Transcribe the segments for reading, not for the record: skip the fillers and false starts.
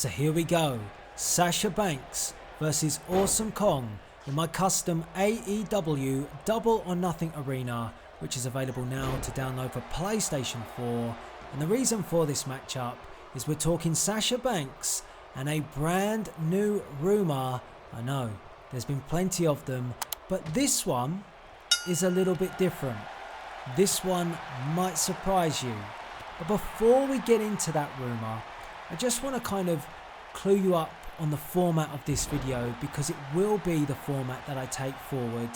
So here we go, Sasha Banks versus Awesome Kong in my custom AEW Double or Nothing Arena, which is available now to download for PlayStation 4. And the reason for this matchup is we're talking Sasha Banks and a brand new rumour. I know, there's been plenty of them, but this one is a little bit different. This one might surprise you. But before we get into that rumour, I just want to kind of clue you up on the format of this video, because it will be the format that I take forward.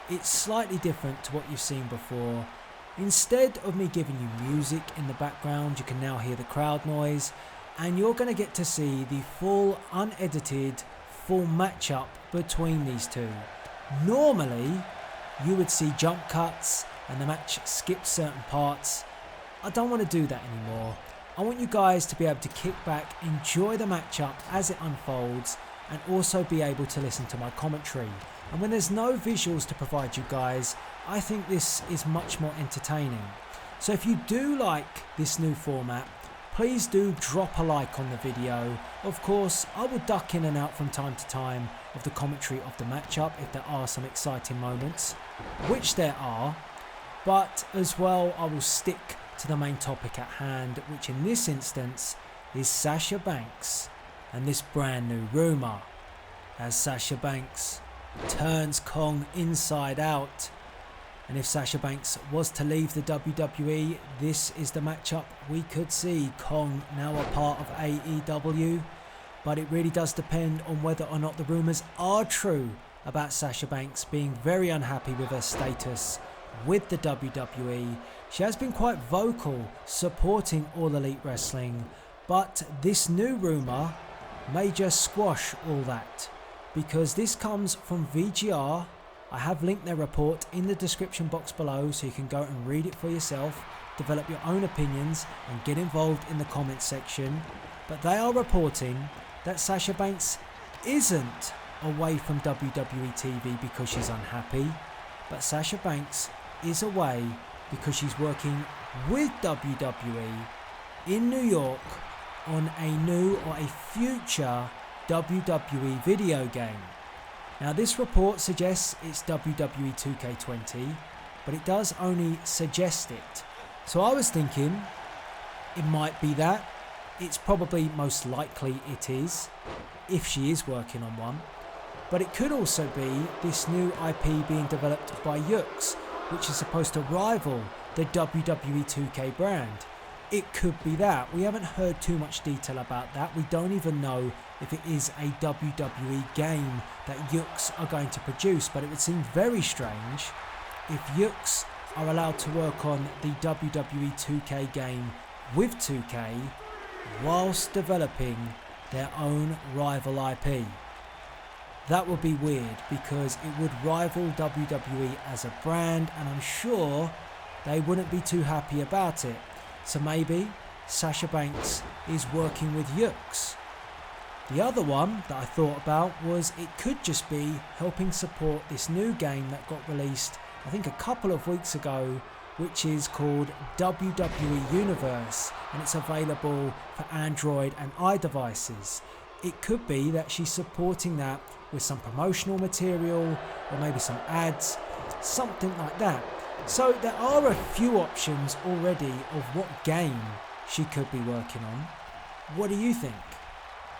It's slightly different to what you've seen before. Instead of me giving you music in the background, you can now hear the crowd noise, and you're going to get to see the full unedited full matchup between these two. Normally you would see jump cuts and the match skips certain parts. I don't want to do that anymore. I want you guys to be able to kick back, enjoy the matchup as it unfolds, and also be able to listen to my commentary. And when there's no visuals to provide you guys, I think this is much more entertaining. So if you do like this new format, please do drop a like on the video. Of course, I will duck in and out from time to time of the commentary of the matchup if there are some exciting moments, which there are, but as well I will stick to the main topic at hand, which in this instance is Sasha Banks and this brand new rumour, as Sasha Banks turns Kong inside out. And if Sasha Banks was to leave the WWE, this is the matchup we could see. Kong now a part of AEW, but it really does depend on whether or not the rumours are true about Sasha Banks being very unhappy with her status with the WWE. She has been quite vocal supporting All Elite Wrestling, but this new rumour may just squash all that, because this comes from VGR. I have linked their report in the description box below, so you can go and read it for yourself, develop your own opinions and get involved in the comments section. But they are reporting that Sasha Banks isn't away from WWE TV because she's unhappy, but Sasha Banks is away because she's working with WWE in New York on a new or a future WWE video game. Now this report suggests it's WWE 2K20, but it does only suggest it. So I was thinking it might be that. It's probably most likely it is, if she is working on one. But it could also be this new IP being developed by Yux, which is supposed to rival the WWE 2K brand. It could be that. We haven't heard too much detail about that. We don't even know if it is a WWE game that Yux are going to produce, but it would seem very strange if Yux are allowed to work on the WWE 2K game with 2K whilst developing their own rival IP. That would be weird, because it would rival WWE as a brand, and I'm sure they wouldn't be too happy about it. So maybe Sasha Banks is working with Yux. The other one that I thought about was it could just be helping support this new game that got released I think a couple of weeks ago, which is called WWE Universe, and it's available for Android and iDevices. It could be that she's supporting that with some promotional material or maybe some ads, something like that. So there are a few options already of what game she could be working on. What do you think?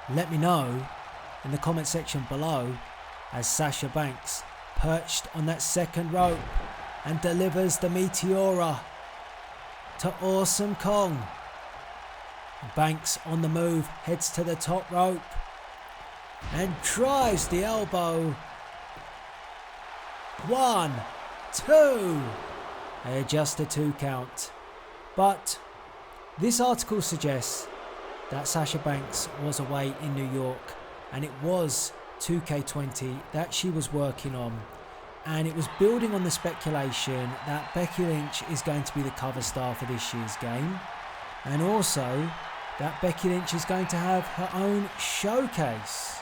Let me know in the comment section below, as Sasha Banks perched on that second rope and delivers the Meteora to Awesome Kong. Banks on the move, heads to the top rope and tries the elbow. 1, 2. Just a 2 count. But this article suggests that Sasha Banks was away in New York, and it was 2K20 that she was working on, and it was building on the speculation that Becky Lynch is going to be the cover star for this year's game, and also that Becky Lynch is going to have her own showcase.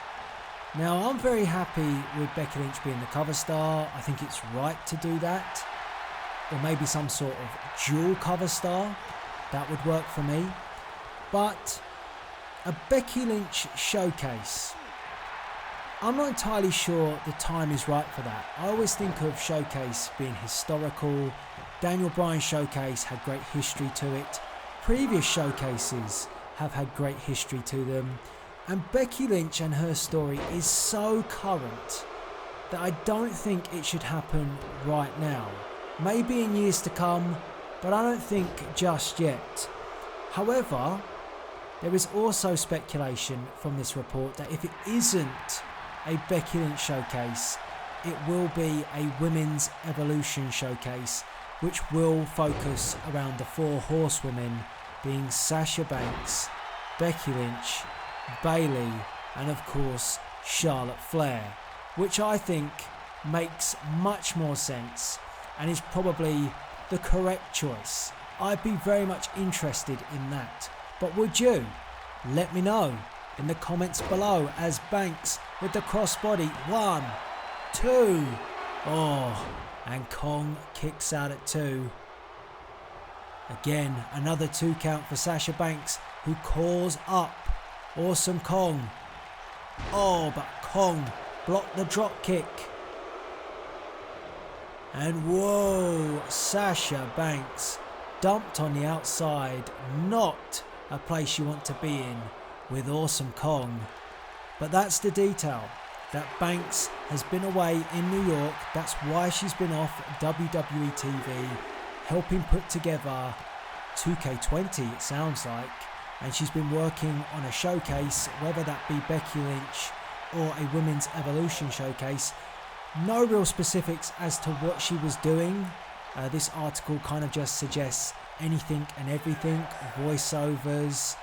Now I'm very happy with Becky Lynch being the cover star. I think it's right to do that, or maybe some sort of dual cover star. That would work for me. But A Becky Lynch showcase. I'm not entirely sure the time is right for that. I always think of showcase being historical. Daniel Bryan's showcase had great history to it. Previous showcases have had great history to them. And Becky Lynch and her story is so current that I don't think it should happen right now. Maybe in years to come, but I don't think just yet. However, there is also speculation from this report that if it isn't a Becky Lynch showcase, it will be a Women's Evolution showcase, which will focus around the 4 horsewomen being Sasha Banks, Becky Lynch, Bayley, and of course Charlotte Flair, which I think makes much more sense and is probably the correct choice. I'd be very much interested in that. But would you? Let me know in the comments below as Banks with the crossbody. 1, 2. Oh, and Kong kicks out at 2. Again, another 2 count for Sasha Banks, who calls up Awesome Kong. Oh, but Kong blocked the drop kick. And whoa, Sasha Banks dumped on the outside. Not a place you want to be in with Awesome Kong. But that's the detail, that Banks has been away in New York. That's why she's been off WWE TV, helping put together 2K20 it sounds like. And she's been working on a showcase, whether that be Becky Lynch or a Women's Evolution showcase. No real specifics as to what she was doing. This article kind of just suggests anything and everything. Voiceovers,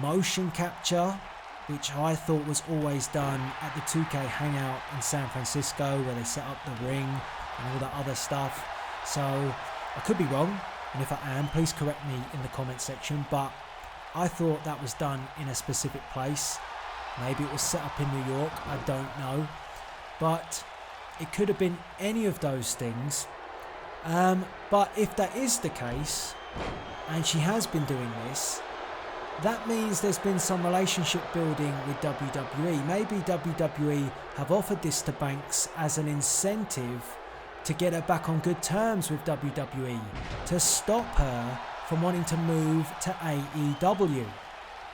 motion capture, which I thought was always done at the 2K hangout in San Francisco, where they set up the ring and all that other stuff. So I could be wrong, and if I am, please correct me in the comment section, but I thought that was done in a specific place. Maybe it was set up in New York, I don't know, but it could have been any of those things. But if that is the case, and she has been doing this, that means there's been some relationship building with WWE. Maybe WWE have offered this to Banks as an incentive to get her back on good terms with WWE, to stop her from wanting to move to AEW,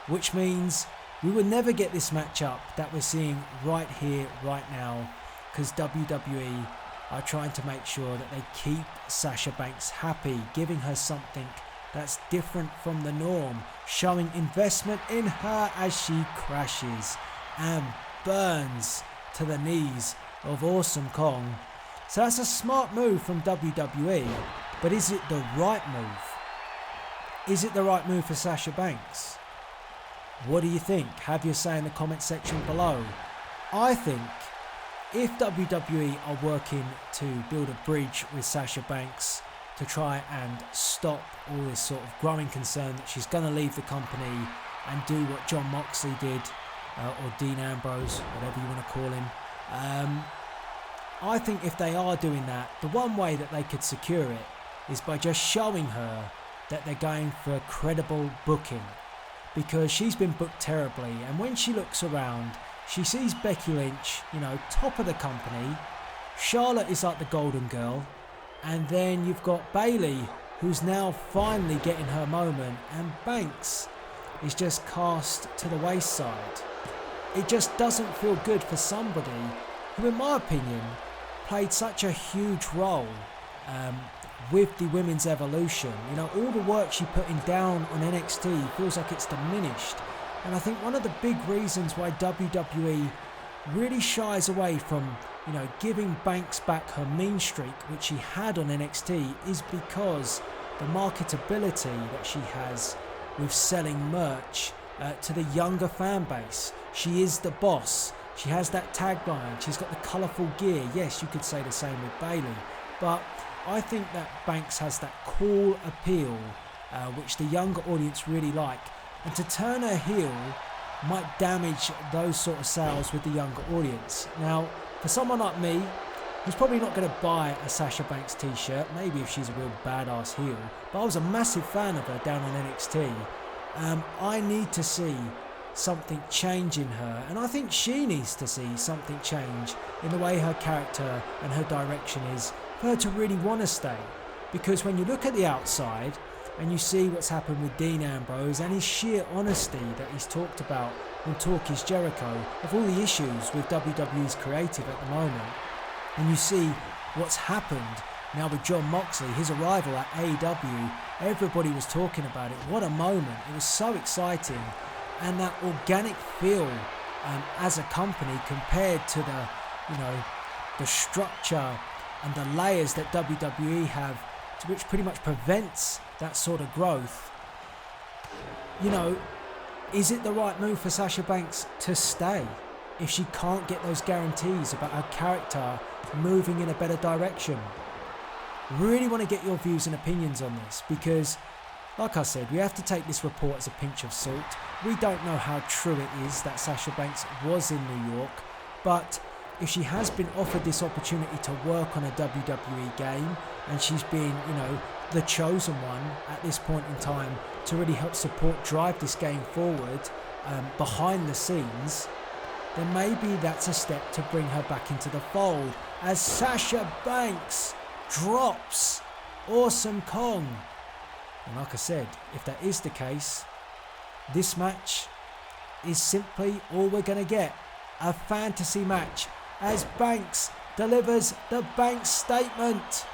which means we will never get this matchup that we're seeing right here, right now, because WWE are trying to make sure that they keep Sasha Banks happy, giving her something that's different from the norm, showing investment in her as she crashes and burns to the knees of Awesome Kong. So that's a smart move from WWE, but is it the right move? Is it the right move for Sasha Banks? What do you think? Have your say in the comment section below. I think if WWE are working to build a bridge with Sasha Banks to try and stop all this sort of growing concern that she's going to leave the company and do what John Moxley did, or Dean Ambrose, whatever you want to call him, I think if they are doing that, the one way that they could secure it is by just showing her that they're going for credible booking, because she's been booked terribly, and when she looks around, she sees Becky Lynch, you know, top of the company. Charlotte is like the golden girl, and then you've got Bayley, who's now finally getting her moment, and Banks is just cast to the wayside. It just doesn't feel good for somebody who, in my opinion, played such a huge role with the Women's Evolution. You know, all the work she put in down on NXT feels like it's diminished. And I think one of the big reasons why WWE really shies away from, you know, giving Banks back her mean streak, which she had on NXT, is because the marketability that she has with selling merch to the younger fan base. She is the boss. She has that tagline. She's got the colourful gear. Yes, you could say the same with Bayley. But I think that Banks has that cool appeal, which the younger audience really like. And to turn her heel might damage those sort of sales with the younger audience. Now, for someone like me, who's probably not going to buy a Sasha Banks t-shirt, maybe if she's a real badass heel, but I was a massive fan of her down on NXT, I need to see something change in her, and I think she needs to see something change in the way her character and her direction is for her to really want to stay. Because when you look at the outside and you see what's happened with Dean Ambrose and his sheer honesty that he's talked about on Talk Is Jericho of all the issues with WWE's creative at the moment, and you see what's happened now with Jon Moxley, his arrival at AEW, everybody was talking about it. What a moment. It was so exciting. And that organic feel as a company compared to the structure and the layers that WWE have, which pretty much prevents that sort of growth. Is it the right move for Sasha Banks to stay if she can't get those guarantees about her character moving in a better direction? Really want to get your views and opinions on this, because like I said, we have to take this report as a pinch of salt. We don't know how true it is that Sasha Banks was in New York, but if she has been offered this opportunity to work on a WWE game, and she's been, the chosen one at this point in time to really help drive this game forward behind the scenes, then maybe that's a step to bring her back into the fold as Sasha Banks drops Awesome Kong. And like I said, if that is the case, this match is simply all we're going to get. A fantasy match as Banks delivers the Banks statement.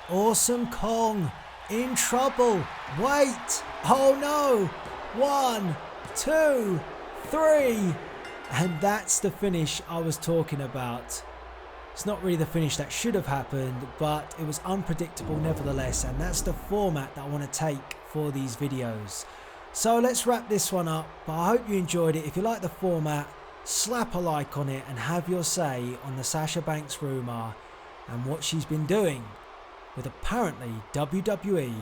Awesome Kong in trouble. Wait. Oh no. 1, 2, 3. And that's the finish I was talking about. It's not really the finish that should have happened, but it was unpredictable nevertheless, and that's the format that I want to take for these videos. So let's wrap this one up, but I hope you enjoyed it. If you like the format, slap a like on it and have your say on the Sasha Banks rumour and what she's been doing with apparently WWE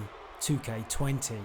2K20.